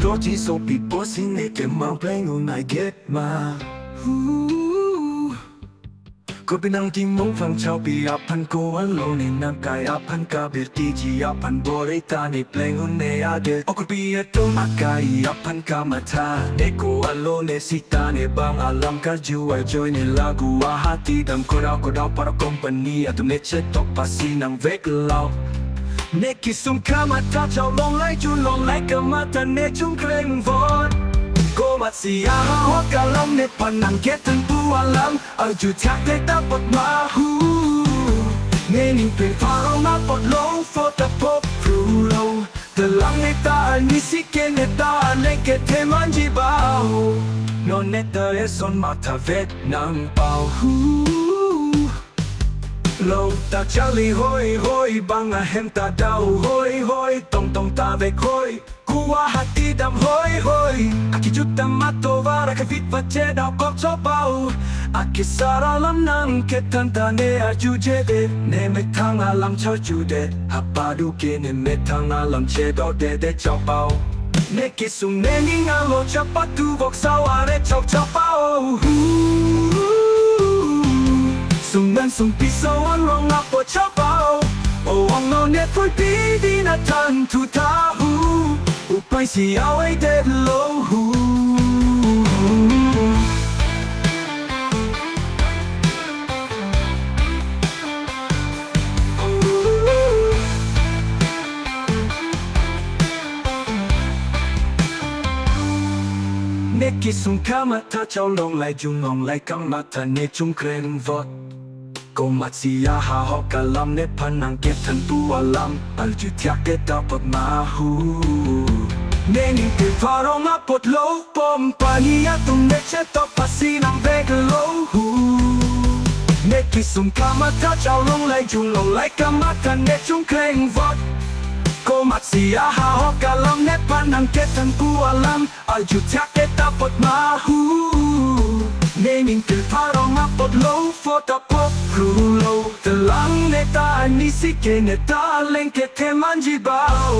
Roti so people sing it ke mau playing on I get ma Ko pinang timong phang chao pi apan ko alo ni nam kai apan ka birti ji apan borita ni playing on ne age Ko pi eto makai apan ka mata Eko alo ne sita ne bang alam ka jual joy ni lagu hati dam ko daw para company atum ne chetok pasi nang vek lao Ne kisum ka mata chao long lai chun long lai ka mata ne chung kleng vot Ko mat siya ho kalam ne panang ketan pu alam Aju tiak te tapot mahu Ne ning pe faro ma pot long fo tapop frulo Telang ne ta ni sike ne ta ne ke te manji bao No ne ta eson mata vet nang pao Lo ta chali hoi hoi bang a hem ta dau hoi hoi tong tong ta vek hoi Kuwa hati dam hoi hoi Aki juta mato vara ka fit vace dau kok cho pau Aki sara lam nang ke tanta ne aju jede Ne me tang alam cho jude Hapadu ke ne me tang alam che do de cho pau Ne kisung ne ning alo cha patu vok sao are chok cho pau Sung nan sung piso an rong up po cho pau O ang no net for pi di na tan tu ta hu Upay si away dead low hu Ne kisung kamata chao long lai jung long lai kamata ne chung kreng vot Ko mat siya ha ho kalam ne panang ketan tu alam Alju tiak ke dapat mahu Ne ning te faro ma pot lo Pompani atum ne chetok pasi nang vek lo Ne kisum kamata chao long lai jung long lai kamata ne chung kreng vot Ko mat siya ha ho kalam ne panang ketan tu alam Alju tiak ke dapat mahu Naming til parang apot low for the pop rulo Telang ne ta ni sike ne ta leng ke te manji bao